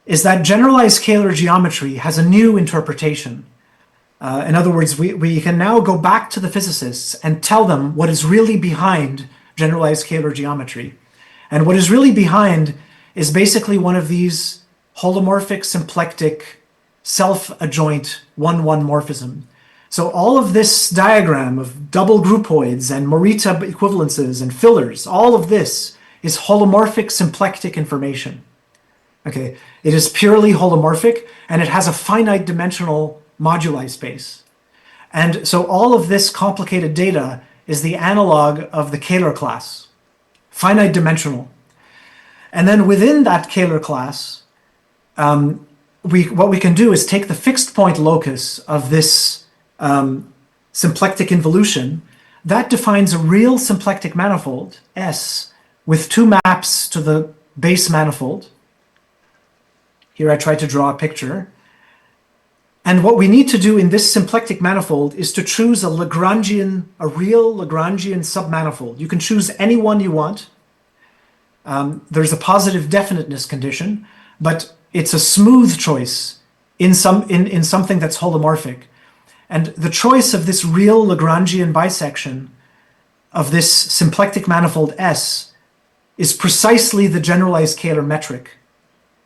is that generalized Kähler geometry has a new interpretation. In other words, we can now go back to the physicists and tell them what is really behind generalized Kähler geometry. And what is really behind is basically one of these holomorphic symplectic self-adjoint 1-1 morphism. So all of this diagram of double groupoids and Morita equivalences and fillers, all of this is holomorphic symplectic information. Okay, it is purely holomorphic and it has a finite dimensional moduli space. And so all of this complicated data is the analog of the Kähler class, finite dimensional. And then within that Kähler class, what we can do is take the fixed point locus of this symplectic involution. That defines a real symplectic manifold, S, with two maps to the base manifold. Here I try to draw a picture. And what we need to do in this symplectic manifold is to choose a real Lagrangian submanifold. You can choose any one you want. There's a positive definiteness condition, but it's a smooth choice in something that's holomorphic. And the choice of this real Lagrangian bisection of this symplectic manifold S is precisely the generalized Kähler metric.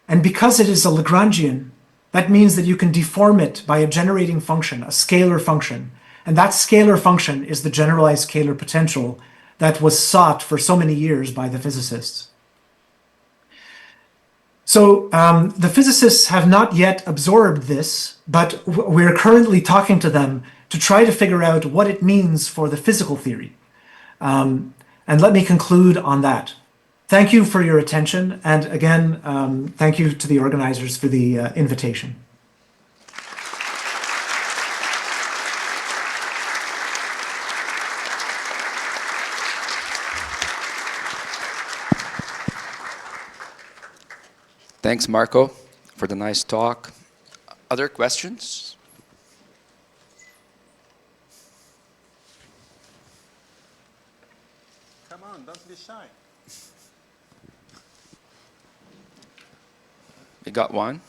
And because it is a Lagrangian, that means that you can deform it by a generating function, a scalar function. And that scalar function is the generalized Kähler potential that was sought for so many years by the physicists. So the physicists have not yet absorbed this, but we're currently talking to them to try to figure out what it means for the physical theory. And let me conclude on that. Thank you for your attention. And again, thank you to the organizers for the invitation. Thanks, Marco, for the nice talk. Other questions? Come on, don't be shy. We got one.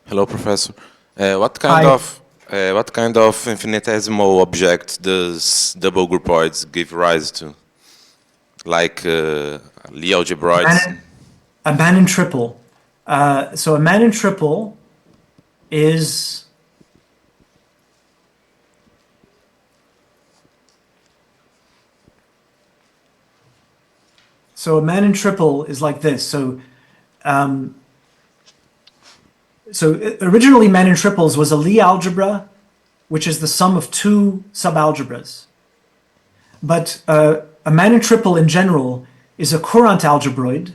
Hello, Professor. What kind of infinitesimal object does double groupoids give rise to? Like Lie algebroids? A Manin triple. So a Manin triple is So a man in triple is like this. Originally man in triples was a Lie algebra, which is the sum of two subalgebras. But a man in triple in general is a Courant algebroid,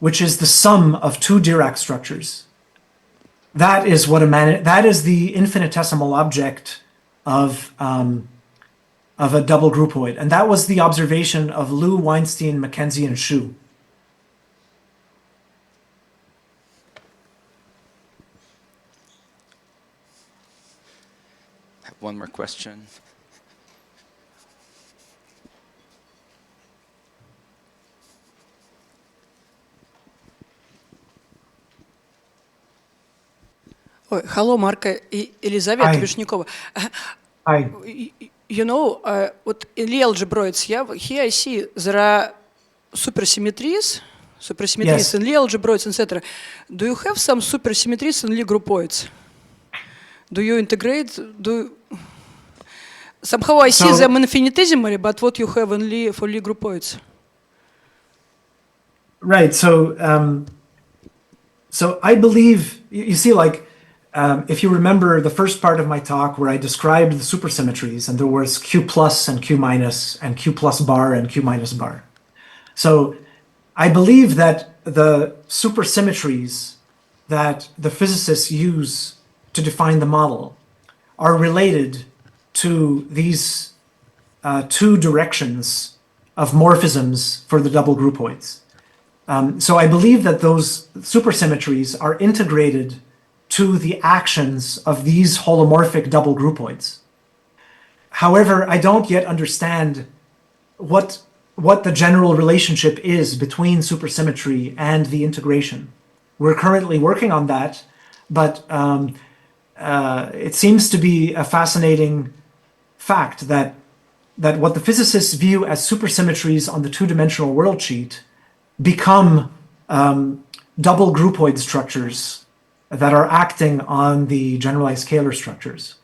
which is the sum of two Dirac structures. That is what that is the infinitesimal object of a double groupoid. And that was the observation of Liu, Weinstein, Mackenzie, and Xu. I have one more question. Ой, hello, Mark. Елизавета Hi. Вишнякова. Hi. You know, what in Lie algebroids, here I see there are supersymmetries Yes. in Lie algebroids, etc. Do you have some supersymmetries in Lie groupoids? Do you integrate? Somehow I see So- them infinitesimally, but what you have in Lie for Lie groupoids? Right. So I believe you see, like, if you remember the first part of my talk where I described the supersymmetries, and there was Q plus and Q minus and Q plus bar and Q minus bar. So I believe that the supersymmetries that the physicists use to define the model are related to these two directions of morphisms for the double groupoids. So I believe that those supersymmetries are integrated to the actions of these holomorphic double groupoids. However, I don't yet understand what the general relationship is between supersymmetry and the integration. We're currently working on that, but it seems to be a fascinating fact that what the physicists view as supersymmetries on the two-dimensional world sheet become double groupoid structures that are acting on the generalized scalar structures.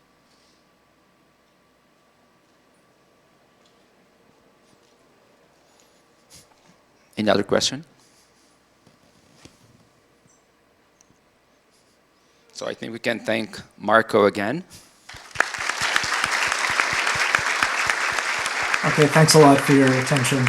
Any other question? So I think we can thank Marco again. Okay, thanks a lot for your attention.